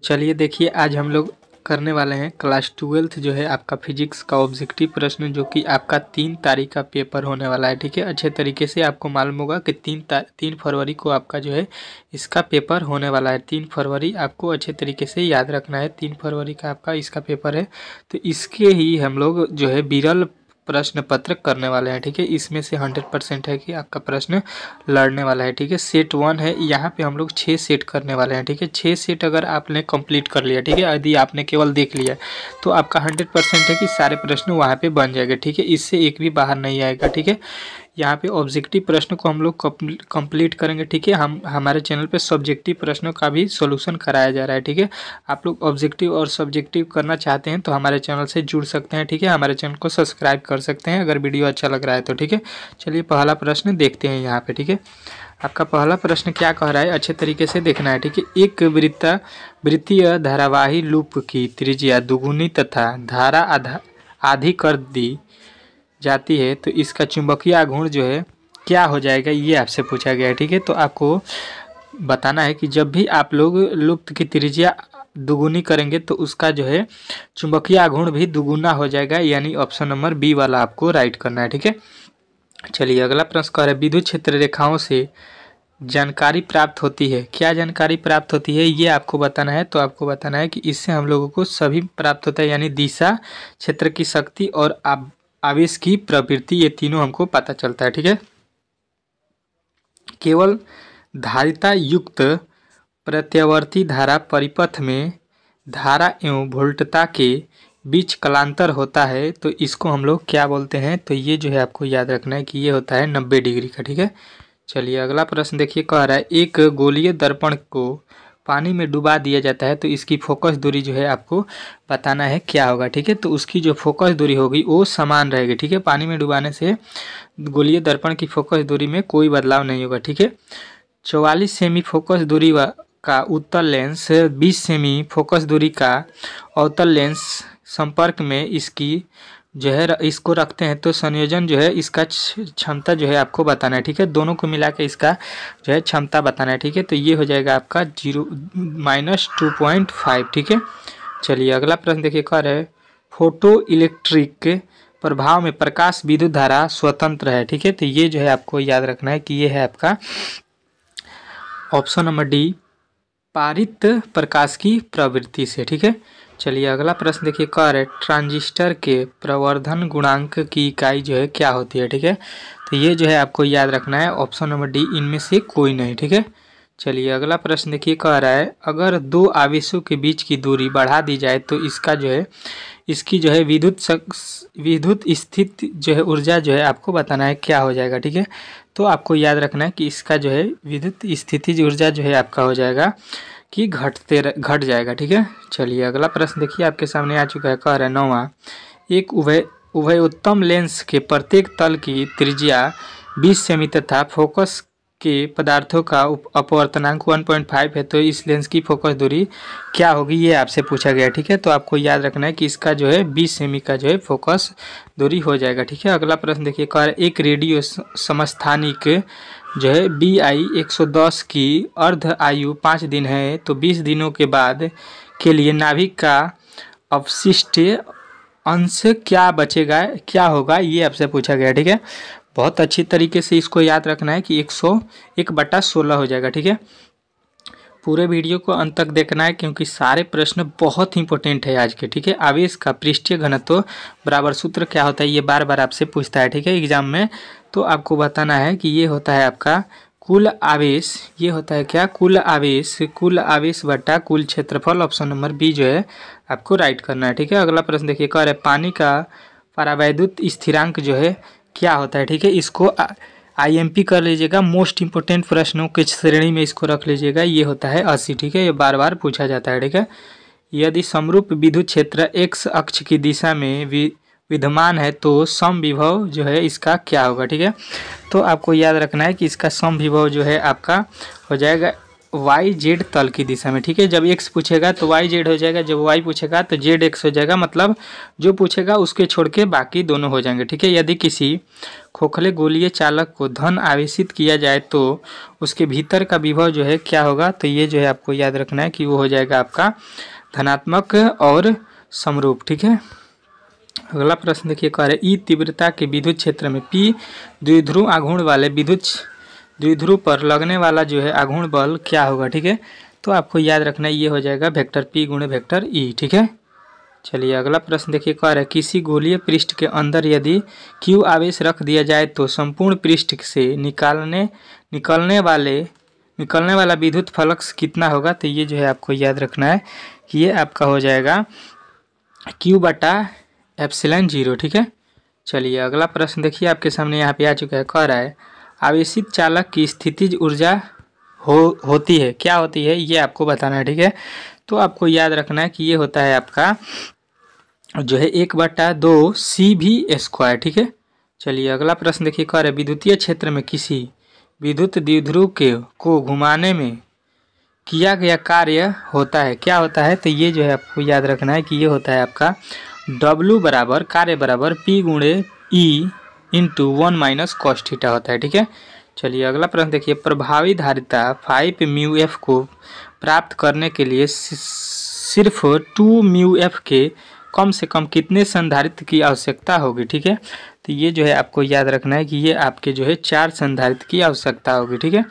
चलिए देखिए, आज हम लोग करने वाले हैं क्लास 12th जो है आपका फिजिक्स का ऑब्जेक्टिव प्रश्न, जो कि आपका 3 तारीख का पेपर होने वाला है। ठीक है, अच्छे तरीके से आपको मालूम होगा कि 3 फरवरी को आपका जो है इसका पेपर होने वाला है। 3 फरवरी आपको अच्छे तरीके से याद रखना है। 3 फरवरी का आपका इसका पेपर है, तो इसके ही हम लोग जो है विरल प्रश्न पत्र करने वाले हैं। ठीक है, इसमें से 100% है कि आपका प्रश्न लड़ने वाला है। ठीक है, सेट 1 है, यहाँ पे हम लोग 6 सेट करने वाले हैं। ठीक है, 6 सेट अगर आपने कंप्लीट कर लिया, ठीक है, यदि आपने केवल देख लिया तो आपका 100% है कि सारे प्रश्न वहाँ पे बन जाएंगे। ठीक है, इससे एक भी बाहर नहीं आएगा। ठीक है, यहाँ पे ऑब्जेक्टिव प्रश्न को हम लोग कंप्लीट करेंगे। ठीक है, हम हमारे चैनल पे सब्जेक्टिव प्रश्नों का भी सॉल्यूशन कराया जा रहा है। ठीक है, आप लोग ऑब्जेक्टिव और सब्जेक्टिव करना चाहते हैं तो हमारे चैनल से जुड़ सकते हैं। ठीक है, हमारे चैनल को सब्सक्राइब कर सकते हैं अगर वीडियो अच्छा लग रहा है तो। ठीक है, चलिए पहला प्रश्न देखते हैं यहाँ पे। ठीक है, आपका पहला प्रश्न क्या कह रहा है, अच्छे तरीके से देखना है। ठीक है, एक वृत्तीय धारावाही लूप की त्रिज्या दुगुनी तथा धारा आधी कर दी जाती है तो इसका चुंबकीय आघूर्ण जो है क्या हो जाएगा, ये आपसे पूछा गया है। ठीक है, तो आपको बताना है कि जब भी आप लोग लूप की त्रिज्या दुगुनी करेंगे तो उसका जो है चुंबकीय आघूर्ण भी दुगुना हो जाएगा, यानी ऑप्शन नंबर बी वाला आपको राइट करना है। ठीक है, चलिए अगला प्रश्न कह रहे हैं विद्युत क्षेत्र रेखाओं से जानकारी प्राप्त होती है। क्या जानकारी प्राप्त होती है ये आपको बताना है। तो आपको बताना है कि इससे हम लोगों को सभी प्राप्त होता है, यानी दिशा, क्षेत्र की शक्ति और आवेश की प्रवृत्ति, ये तीनों हमको पता चलता है। ठीक है, केवल धारिता युक्त प्रत्यावर्ती धारा परिपथ में धारा एवं वोल्टता के बीच कलांतर होता है तो इसको हम लोग क्या बोलते हैं, तो ये जो है आपको याद रखना है कि ये होता है 90 डिग्री का। ठीक है, चलिए अगला प्रश्न देखिए, कह रहा है एक गोलीय दर्पण को पानी में डुबा दिया जाता है तो इसकी फोकस दूरी जो है आपको बताना है क्या होगा। ठीक है, तो उसकी जो फोकस दूरी होगी वो समान रहेगी। ठीक है, पानी में डुबाने से गोलीय दर्पण की फोकस दूरी में कोई बदलाव नहीं होगा। ठीक है, 44 सेमी फोकस दूरी का उत्तल लेंस 20 सेमी फोकस दूरी का अवतल लेंस संपर्क में इसकी जो है इसको रखते हैं तो संयोजन जो है इसका क्षमता जो है आपको बताना है। ठीक है, दोनों को मिला के इसका जो है क्षमता बताना है। ठीक है, तो ये हो जाएगा आपका -2.5। ठीक है, चलिए अगला प्रश्न देखिए, कह रहे फोटो इलेक्ट्रिक प्रभाव में प्रकाश विद्युत धारा स्वतंत्र है। ठीक है, तो ये जो है आपको याद रखना है कि ये है आपका ऑप्शन नंबर डी, पारित प्रकाश की प्रवृत्ति से। ठीक है, चलिए अगला प्रश्न देखिए, कह रहे ट्रांजिस्टर के प्रवर्धन गुणांक की इकाई जो है क्या होती है। ठीक है, तो ये जो है आपको याद रखना है ऑप्शन नंबर डी, इनमें से कोई नहीं। ठीक है, चलिए अगला प्रश्न देखिए, कह रहा है अगर दो आवेशों के बीच की दूरी बढ़ा दी जाए तो इसका जो है इसकी जो है विद्युत स्थिति जो है ऊर्जा जो है आपको बताना है क्या हो जाएगा। ठीक है, तो आपको याद रखना है कि इसका जो है विद्युत स्थिति ऊर्जा जो है आपका हो जाएगा कि घट जाएगा। ठीक है, चलिए अगला प्रश्न देखिए आपके सामने आ चुका है, कह रहा है 9वां, एक उभयोत्तम लेंस के प्रत्येक तल की त्रिज्या 20 सेमी तथा फोकस के पदार्थों का अपवर्तनांक 1.5 है तो इस लेंस की फोकस दूरी क्या होगी, ये आपसे पूछा गया। ठीक है, तो आपको याद रखना है कि इसका जो है 20 सेमी का जो है फोकस दूरी हो जाएगा। ठीक है, अगला प्रश्न देखिए, कह रहा है एक रेडियो समस्थानिक जो है BI 110 की अर्ध आयु 5 दिन है तो 20 दिनों के बाद के लिए नाभिक का अवशिष्ट अंश क्या बचेगा, क्या होगा, ये आपसे पूछा गया। ठीक है, बहुत अच्छी तरीके से इसको याद रखना है कि 101/16 हो जाएगा। ठीक है, पूरे वीडियो को अंत तक देखना है क्योंकि सारे प्रश्न बहुत इंपॉर्टेंट है आज के। ठीक है, आवेश का पृष्ठीय घनत्व बराबर सूत्र क्या होता है, ये बार बार आपसे पूछता है। ठीक है, एग्जाम में, तो आपको बताना है कि ये होता है आपका कुल आवेश, ये होता है क्या, कुल आवेश बटा कुल क्षेत्रफल, ऑप्शन नंबर बी जो है आपको राइट करना है। ठीक है, अगला प्रश्न देखिए, कह रहे पानी का परावैद्युत स्थिरांक जो है क्या होता है। ठीक है, इसको IMP कर लीजिएगा, मोस्ट इंपोर्टेंट प्रश्नों के श्रेणी में इसको रख लीजिएगा, ये होता है 80। ठीक है, ये बार बार पूछा जाता है। ठीक है, यदि समरूप विद्युत क्षेत्र x अक्ष की दिशा में विद्यमान है तो सम विभव जो है इसका क्या होगा। ठीक है, तो आपको याद रखना है कि इसका सम विभव जो है आपका हो जाएगा वाई जेड तल की दिशा में, ठीक है। जब एक्स पूछेगा तो वाई जेड हो जाएगा, जब वाई पूछेगा तो जेड एक्स हो जाएगा, मतलब जो पूछेगा उसके छोड़ के बाकी दोनों हो जाएंगे, ठीक है। यदि किसी खोखले गोलीय चालक को धन आवेशित किया जाए तो उसके भीतर का विभव जो है क्या होगा, तो ये जो है आपको याद रखना है कि वो हो जाएगा आपका धनात्मक और समरूप, ठीक है। अगला प्रश्न देखिए, कह रहे ई तीव्रता के विद्युत क्षेत्र में पी द्विध्रुव आघूर्ण वाले विद्युत द्विध्रुव पर लगने वाला जो है आघूर्ण बल क्या होगा, ठीक है। तो आपको याद रखना है ये हो जाएगा वेक्टर पी गुणे वेक्टर ई, ठीक है। चलिए अगला प्रश्न देखिए, कह रहा है किसी गोलीय पृष्ठ के अंदर यदि Q आवेश रख दिया जाए तो संपूर्ण पृष्ठ से निकलने वाला विद्युत फ्लक्स कितना होगा, तो ये जो है आपको याद रखना है कि ये आपका हो जाएगा Q/ε0, ठीक है। चलिए अगला प्रश्न देखिए आपके सामने यहाँ पे आ चुका है, कह रहा है आवेशित चालक की स्थितिज ऊर्जा होती है, क्या होती है ये आपको बताना है, ठीक है। तो आपको याद रखना है कि ये होता है आपका जो है 1/2 CV², ठीक है। चलिए अगला प्रश्न देखिए, कह रहे विद्युतीय क्षेत्र में किसी विद्युत द्विध्रुव को घुमाने में किया गया कार्य होता है, क्या होता है, तो ये जो है आपको याद रखना है कि ये होता है आपका W बराबर कार्य बराबर P गुणे E इंटू 1 - cos थीटा होता है, ठीक है। चलिए अगला प्रश्न देखिए, प्रभावी धारिता 5 μF को प्राप्त करने के लिए सिर्फ 2 μF के कम से कम कितने संधारित्र की आवश्यकता होगी, ठीक है। तो ये जो है आपको याद रखना है कि ये आपके जो है 4 संधारित्र की आवश्यकता होगी, ठीक है।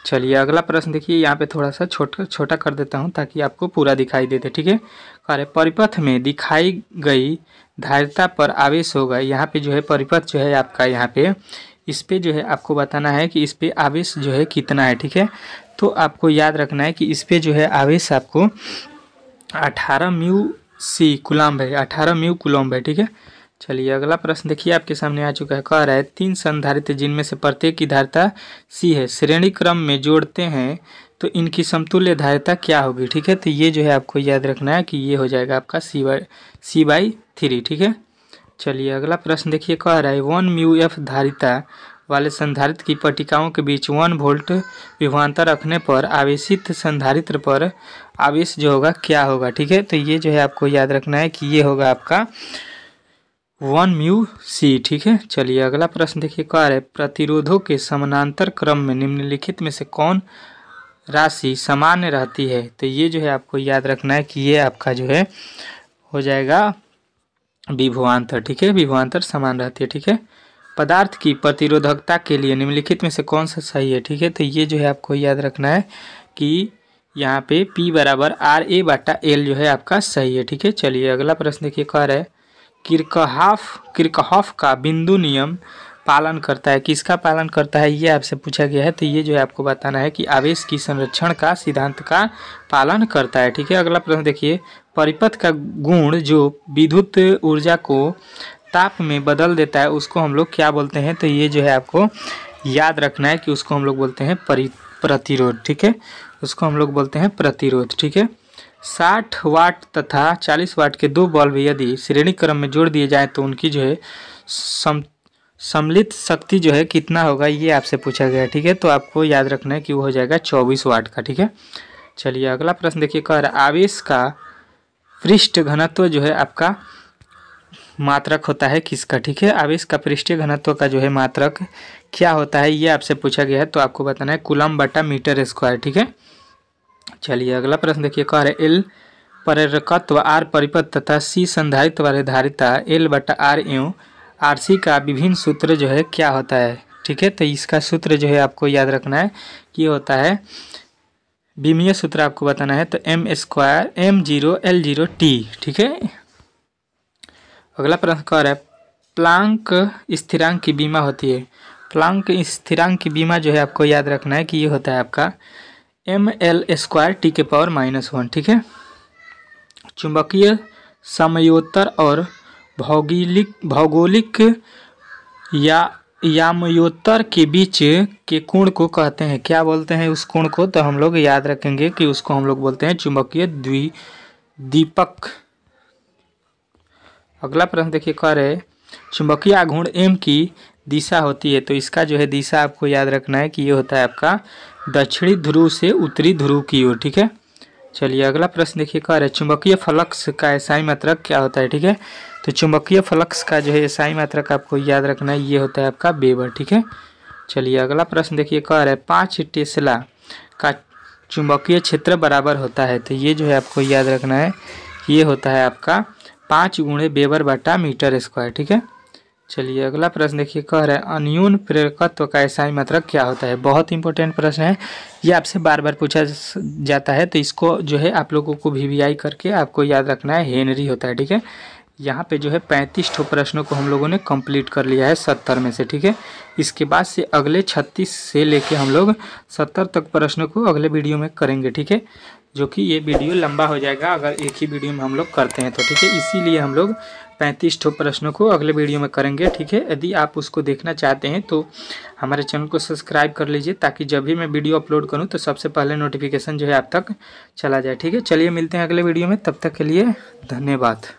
चलिए अगला प्रश्न देखिए, यहाँ पे थोड़ा सा छोटा कर देता हूँ ताकि आपको पूरा दिखाई देते, ठीक है। अरे परिपथ में दिखाई गई धारिता पर आवेश होगा, यहाँ पे जो है परिपथ जो है आपका यहाँ पे इस पे जो है आपको बताना है कि इस पे आवेश जो है कितना है, ठीक है। तो आपको याद रखना है कि इस पे जो है आवेश आपको 18 μC कूलम्ब है, 18 μ कूलम्ब है, ठीक है। चलिए अगला प्रश्न देखिए आपके सामने आ चुका है, कह रहा है 3 संधारित्र जिनमें से प्रत्येक की धारिता C है, श्रेणी क्रम में जोड़ते हैं तो इनकी समतुल्य धारिता क्या होगी, ठीक है। तो ये जो है आपको याद रखना है कि ये हो जाएगा आपका C/3, ठीक है। चलिए अगला प्रश्न देखिए, कह रहा है 1 μF धारिता वाले संधारित्र की पट्टिकाओं के बीच 1 वोल्ट विभवांतर रखने पर आवेशित संधारित्र पर आवेश जो होगा क्या होगा, ठीक है। तो ये जो है आपको याद रखना है कि ये होगा आपका 1 μC, ठीक है। चलिए अगला प्रश्न देखिए, कह रहा है प्रतिरोधों के समानांतर क्रम में निम्नलिखित में से कौन राशि सामान्य रहती है, तो ये जो है आपको याद रखना है कि ये आपका जो है हो जाएगा विभवांतर, ठीक है। विभवांतर समान रहती है, ठीक है। पदार्थ की प्रतिरोधकता के लिए निम्नलिखित में से कौन सा सही है, ठीक है। तो ये जो है आपको याद रखना है कि यहाँ पे P बराबर RA/L जो है आपका सही है, ठीक है। चलिए अगला प्रश्न देखिए, कह रहा है किरचॉफ का बिंदु नियम पालन करता है, किसका पालन करता है ये आपसे पूछा गया है। तो ये जो है आपको बताना है कि आवेश की संरक्षण का सिद्धांत का पालन करता है, ठीक है। अगला प्रश्न देखिए, परिपथ का गुण जो विद्युत ऊर्जा को ताप में बदल देता है उसको हम लोग क्या बोलते हैं, तो ये जो है आपको याद रखना है कि उसको हम लोग बोलते हैं प्रतिरोध, ठीक है। उसको हम लोग बोलते हैं प्रतिरोध, ठीक है। 60 वाट तथा 40 वाट के 2 बल्ब यदि श्रेणी क्रम में जोड़ दिए जाएं तो उनकी जो है सम्मिलित शक्ति जो है कितना होगा, ये आपसे पूछा गया है, ठीक है। तो आपको याद रखना है कि वो हो जाएगा 24 वाट का, ठीक है। चलिए अगला प्रश्न देखिए, कह रहा है आवेश का पृष्ठ घनत्व जो है आपका मात्रक होता है किसका, ठीक है। आवेश का पृष्ठीय घनत्व का जो है मात्रक क्या होता है ये आपसे पूछा गया है, तो आपको बताना है कूलम्ब/मीटर², ठीक है। चलिए अगला प्रश्न देखिए, कह रहे L प्रेरकत्व, R परिपथ तथा C संधारित्र वाले धारिता L/R एवं RC का विभिन्न सूत्र जो है क्या होता है, ठीक है। तो इसका सूत्र जो है आपको याद रखना है कि होता है विमीय सूत्र आपको बताना है, तो m² m0 l0t, ठीक है। अगला प्रश्न कह रहा है प्लांक स्थिरांक की बीमा होती है, प्लांक स्थिरांक की बीमा जो है आपको याद रखना है कि ये होता है आपका mL²T⁻⁻1, ठीक है। चुंबकीय समयोत्तर और भौगोलिक यामयोत्तर के बीच के कोण को कहते हैं, क्या बोलते हैं उस कोण को, तो हम लोग याद रखेंगे कि उसको हम लोग बोलते हैं चुंबकीय द्विदीपक। अगला प्रश्न देखिए, कह रहे चुंबकीय आघूर्ण M की दिशा होती है, तो इसका जो है दिशा आपको याद रखना है कि ये होता है आपका दक्षिणी ध्रुव से उत्तरी ध्रुव की ओर। ठीक है, चलिए अगला प्रश्न देखिए, कह रहा है चुंबकीय फ्लक्स का एसआई मात्रक क्या होता है। ठीक है, तो चुंबकीय फ्लक्स का जो है एसआई मात्रक आपको याद रखना है, ये होता है आपका वेबर। ठीक है, चलिए अगला प्रश्न देखिए, कह रहा है 5 टेस्ला का चुंबकीय क्षेत्र बराबर होता है। तो ये जो है आपको याद रखना है, ये होता है आपका 5 गुणे वेबर बटा मीटर स्क्वायर। ठीक है, चलिए अगला प्रश्न देखिए, कह रहा है अन्यून प्रेरकत्व का एसआई मात्रक क्या होता है। बहुत इंपॉर्टेंट प्रश्न है, ये आपसे बार बार पूछा जाता है, तो इसको जो है आप लोगों को वीवीआई करके आपको याद रखना है, हेनरी होता है। ठीक है, यहाँ पे जो है 35 ठो प्रश्नों को हम लोगों ने कंप्लीट कर लिया है 70 में से। ठीक है, इसके बाद से अगले 36 से लेके हम लोग 70 तक प्रश्नों को अगले वीडियो में करेंगे। ठीक है, जो कि ये वीडियो लंबा हो जाएगा अगर एक ही वीडियो में हम लोग करते हैं तो। ठीक है, इसीलिए हम लोग 35 ठो प्रश्नों को अगले वीडियो में करेंगे। ठीक है, यदि आप उसको देखना चाहते हैं तो हमारे चैनल को सब्सक्राइब कर लीजिए, ताकि जब भी मैं वीडियो अपलोड करूं तो सबसे पहले नोटिफिकेशन जो है आप तक चला जाए। ठीक है, चलिए मिलते हैं अगले वीडियो में, तब तक के लिए धन्यवाद।